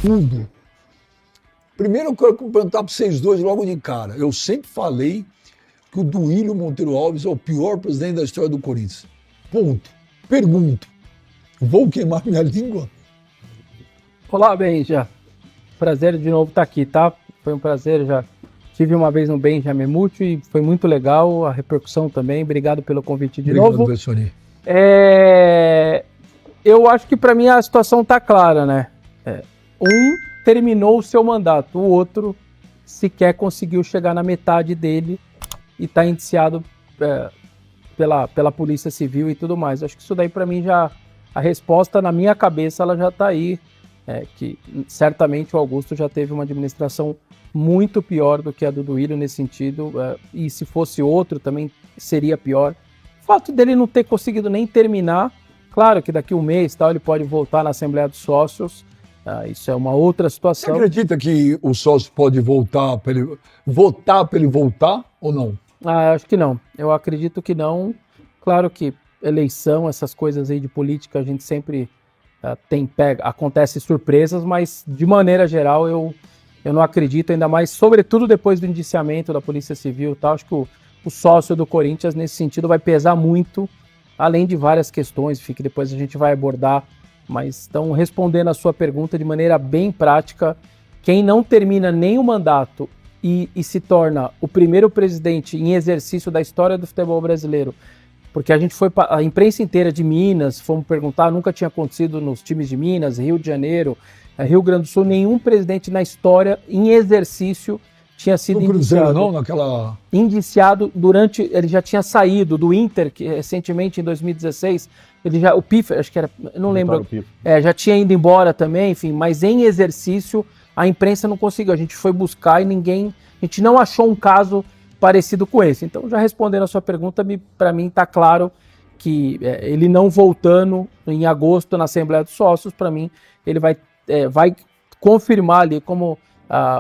tudo. Primeiro eu quero perguntar para vocês dois logo de cara. Eu sempre falei que o Duílio Monteiro Alves é o pior presidente da história do Corinthians. Ponto. Pergunto. Vou queimar minha língua? Olá, Benja. Prazer de novo estar aqui, tá? Foi um prazer, já tive uma vez no Benja Memúcio e foi muito legal a repercussão também. Obrigado pelo convite de novo. Obrigado, Bessoni. Eu acho que para mim a situação está clara, né? Um terminou o seu mandato, o outro sequer conseguiu chegar na metade dele e está indiciado pela Polícia Civil e tudo mais. Acho que isso daí para mim já, a resposta na minha cabeça ela já está aí, que certamente o Augusto já teve uma administração muito pior do que a do Duílio nesse sentido, e se fosse outro também seria pior. O fato dele não ter conseguido nem terminar, claro que daqui a um mês tal, ele pode voltar na Assembleia dos Sócios, isso é uma outra situação. Você acredita que o sócio pode voltar para ele votar para ele voltar ou não? Acho que não. Eu acredito que não. Claro que eleição, essas coisas aí de política, a gente sempre acontece surpresas, mas de maneira geral eu não acredito, ainda mais, sobretudo depois do indiciamento da Polícia Civil e tal. Acho que o sócio do Corinthians nesse sentido vai pesar muito, além de várias questões, que depois a gente vai abordar. Mas estão respondendo a sua pergunta de maneira bem prática. Quem não termina nem o mandato e se torna o primeiro presidente em exercício da história do futebol brasileiro, porque a gente foi, a imprensa inteira de Minas, fomos perguntar, nunca tinha acontecido nos times de Minas, Rio de Janeiro, Rio Grande do Sul, nenhum presidente na história em exercício tinha sido Cruzeiro, indiciado. não, naquela... Indiciado ele já tinha saído do Inter, que recentemente em 2016, o Piffer, acho que era, não lembro, já tinha ido embora também, enfim, mas em exercício a imprensa não conseguiu, a gente foi buscar e a gente não achou um caso parecido com esse. Então, já respondendo a sua pergunta, para mim está claro que ele não voltando em agosto na Assembleia dos Sócios, para mim ele vai confirmar ali como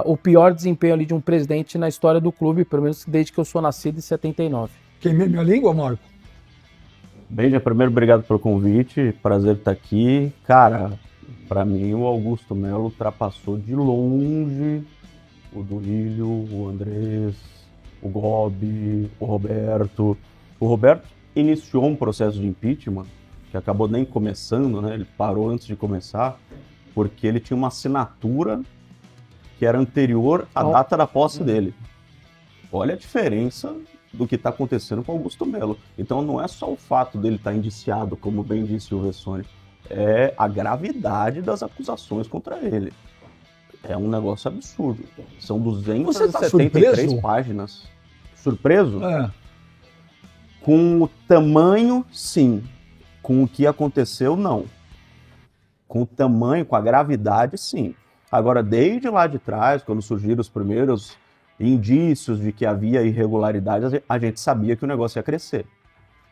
o pior desempenho ali de um presidente na história do clube, pelo menos desde que eu sou nascido em 79. Queimei minha língua, Marco? Benja, primeiro, obrigado pelo convite, prazer estar aqui. Cara, para mim o Augusto Melo ultrapassou de longe o Duílio, o Andrés, o Gobi, o Roberto. O Roberto iniciou um processo de impeachment que acabou nem começando, né? Ele parou antes de começar, porque ele tinha uma assinatura que era anterior à data da posse dele. Olha a diferença do que está acontecendo com Augusto Melo. Então não é só o fato dele estar indiciado, como bem disse o Vessoni, é a gravidade das acusações contra ele. É um negócio absurdo. São 273 páginas. Surpreso? Com o tamanho, sim. Com o que aconteceu, não. Com o tamanho, com a gravidade, sim. Agora, desde lá de trás, quando surgiram os primeiros indícios de que havia irregularidades, a gente sabia que o negócio ia crescer.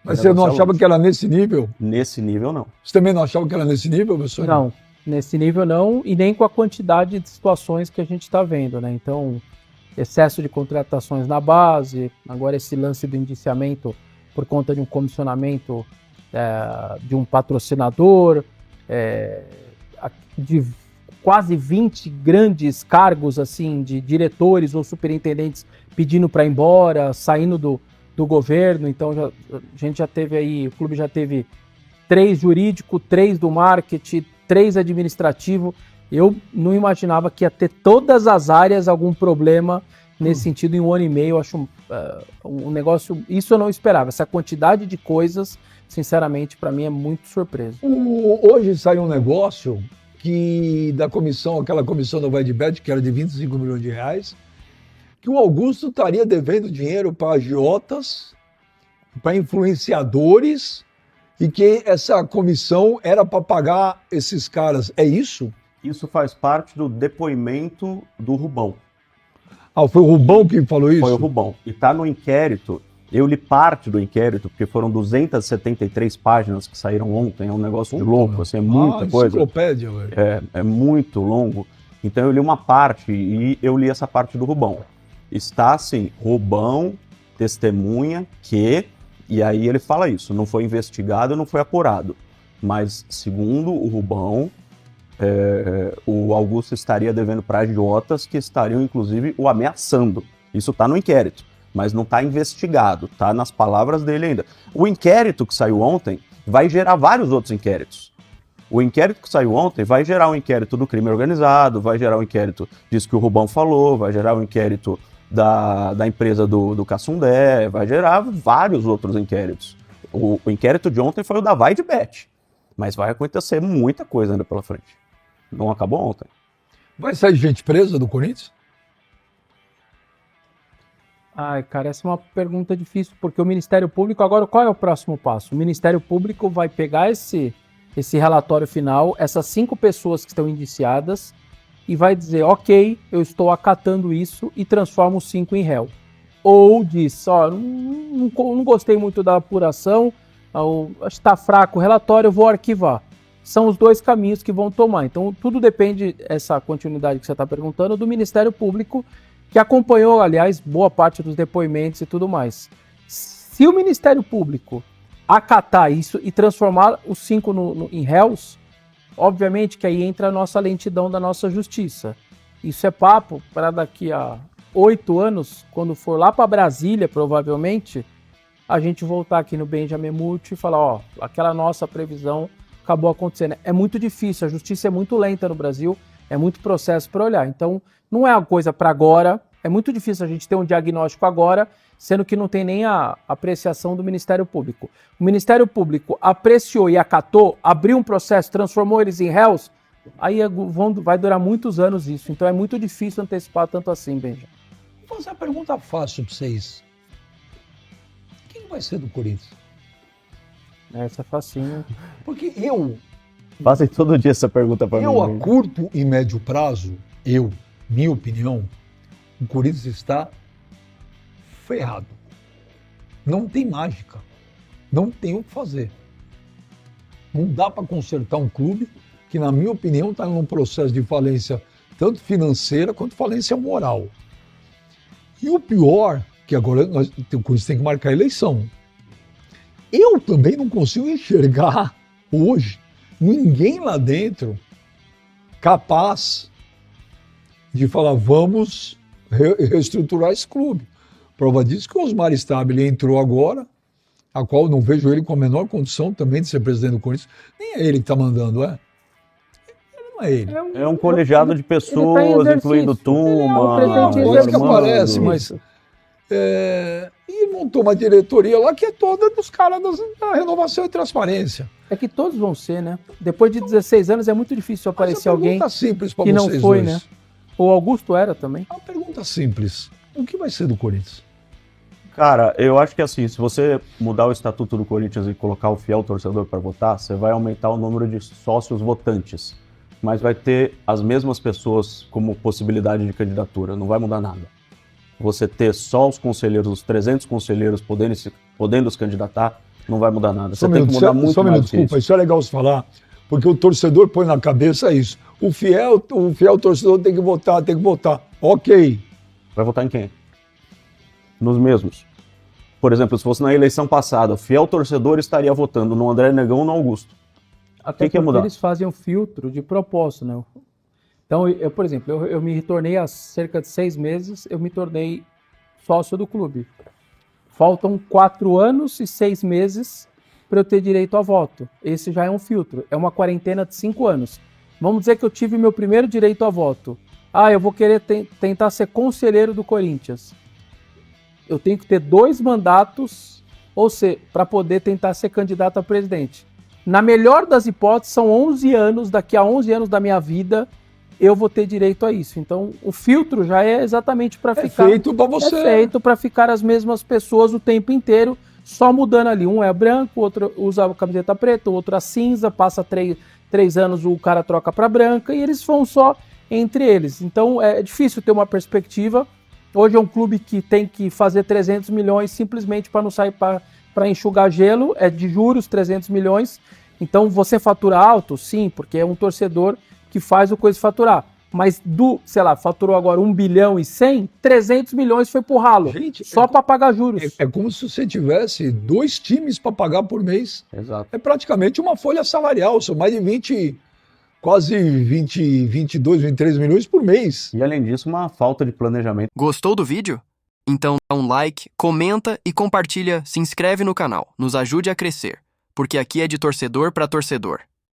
Mas você não achava que era nesse nível? Nesse nível, não. Você também não achava que era nesse nível, professor? Não, nesse nível não, e nem com a quantidade de situações que a gente está vendo, né? Então, excesso de contratações na base, agora esse lance do indiciamento por conta de um comissionamento de um patrocinador, de quase 20 grandes cargos assim de diretores ou superintendentes pedindo para ir embora, saindo do governo. Então a gente já teve aí, o clube já teve 3 jurídico, 3 do marketing, 3 administrativo. Eu não imaginava que ia ter todas as áreas algum problema nesse sentido em 1 ano e meio. Eu acho um negócio, isso eu não esperava. Essa quantidade de coisas, sinceramente, para mim é muito surpresa. Hoje saiu um negócio que da comissão, aquela comissão da Vaidbet, que era de 25 milhões de reais, que o Augusto estaria devendo dinheiro para agiotas, para influenciadores, e que essa comissão era para pagar esses caras. É isso? Isso faz parte do depoimento do Rubão. Foi o Rubão que falou isso? Foi o Rubão. E está no inquérito. Eu li parte do inquérito, porque foram 273 páginas que saíram ontem, é um negócio de louco, assim, é muita coisa. Enciclopédia, velho. É muito longo. Então eu li uma parte e eu li essa parte do Rubão. Está assim, Rubão, testemunha que, e aí ele fala isso, não foi investigado, não foi apurado. Mas segundo o Rubão, o Augusto estaria devendo para agiotas que estariam, inclusive, o ameaçando. Isso está no inquérito, mas não está investigado, está nas palavras dele ainda. O inquérito que saiu ontem vai gerar vários outros inquéritos. O inquérito que saiu ontem vai gerar um inquérito do crime organizado, vai gerar um inquérito disso que o Rubão falou, vai gerar um inquérito da empresa do Cassundé, vai gerar vários outros inquéritos. O inquérito de ontem foi o da Vai de Bet, mas vai acontecer muita coisa ainda pela frente. Não acabou ontem. Vai sair gente presa do Corinthians? Ai, cara, essa é uma pergunta difícil, porque o Ministério Público, agora, qual é o próximo passo? O Ministério Público vai pegar esse relatório final, essas 5 pessoas que estão indiciadas, e vai dizer, ok, eu estou acatando isso e transforma os 5 em réu. Ou diz, ó, não gostei muito da apuração, acho que está fraco o relatório, eu vou arquivar. São os 2 caminhos que vão tomar. Então, tudo depende, essa continuidade que você está perguntando, do Ministério Público, que acompanhou, aliás, boa parte dos depoimentos e tudo mais. Se o Ministério Público acatar isso e transformar os 5 em réus, obviamente que aí entra a nossa lentidão da nossa justiça. Isso é papo para daqui a 8 anos, quando for lá para Brasília, provavelmente, a gente voltar aqui no Benjamin Multi e falar, ó, aquela nossa previsão acabou acontecendo. É muito difícil, a justiça é muito lenta no Brasil, é muito processo para olhar. Então, não é uma coisa para agora, é muito difícil a gente ter um diagnóstico agora, sendo que não tem nem a apreciação do Ministério Público. O Ministério Público apreciou e acatou, abriu um processo, transformou eles em réus, aí vai durar muitos anos isso. Então é muito difícil antecipar tanto assim, Benja. Vou fazer uma pergunta fácil para vocês. Quem vai ser do Corinthians? Essa é facinho. Porque Fazem todo dia essa pergunta para mim. a curto e médio prazo, minha opinião, o Corinthians está ferrado. Não tem mágica. Não tem o que fazer. Não dá para consertar um clube que, na minha opinião, está num processo de falência tanto financeira quanto falência moral. E o pior, que agora o Corinthians tem que marcar a eleição. Eu também não consigo enxergar hoje ninguém lá dentro capaz de falar, vamos reestruturar esse clube. Prova disso que o Osmar Stabile entrou agora, a qual não vejo ele com a menor condição também de ser presidente do Corinthians. Nem é ele que está mandando, é? Ele não é ele. É um colegiado de pessoas, incluindo Tuma. Coisa que aparece, mas... E montou uma diretoria lá que é toda dos caras da renovação e transparência. É que todos vão ser, né? Depois de 16 anos é muito difícil aparecer alguém simples que não foi, dois. Né? O Augusto era também. Uma pergunta simples. O que vai ser do Corinthians? Cara, eu acho que assim, se você mudar o estatuto do Corinthians e colocar o fiel torcedor para votar, você vai aumentar o número de sócios votantes. Mas vai ter as mesmas pessoas como possibilidade de candidatura, não vai mudar nada. Você ter só os conselheiros, os 300 conselheiros podendo se candidatar, não vai mudar nada. Você tem que mudar muito mais. Desculpa, isso é legal você falar, porque o torcedor põe na cabeça isso. O fiel torcedor tem que votar. Ok. Vai votar em quem? Nos mesmos. Por exemplo, se fosse na eleição passada, o fiel torcedor estaria votando no André Negão ou no Augusto. Até porque eles fazem um filtro de propósito, né? Então, por exemplo, eu me tornei há cerca de 6 meses, eu me tornei sócio do clube. Faltam 4 anos e 6 meses para eu ter direito a voto. Esse já é um filtro, é uma quarentena de 5 anos. Vamos dizer que eu tive meu primeiro direito a voto. Eu vou querer tentar ser conselheiro do Corinthians. Eu tenho que ter 2 mandatos, ou seja, para poder tentar ser candidato a presidente. Na melhor das hipóteses, são 11 anos, daqui a 11 anos da minha vida, eu vou ter direito a isso. Então, o filtro já é exatamente para ficar... É feito para você. É feito para ficar as mesmas pessoas o tempo inteiro, só mudando ali. Um é branco, o outro usa a camiseta preta, o outro a cinza, passa 3 anos, o cara troca para branca, e eles vão só entre eles. Então, é difícil ter uma perspectiva. Hoje é um clube que tem que fazer 300 milhões simplesmente para não sair para enxugar gelo, é de juros 300 milhões. Então, você fatura alto? Sim, porque é um torcedor que faz o coisa faturar. Mas faturou agora 1 bilhão e 100, 300 milhões foi pro ralo. Gente, só para pagar juros. É como se você tivesse 2 times para pagar por mês. Exato. É praticamente uma folha salarial, são mais de quase 20, 22, 23 milhões por mês. E além disso, uma falta de planejamento. Gostou do vídeo? Então dá um like, comenta e compartilha, se inscreve no canal, nos ajude a crescer, porque aqui é de torcedor para torcedor.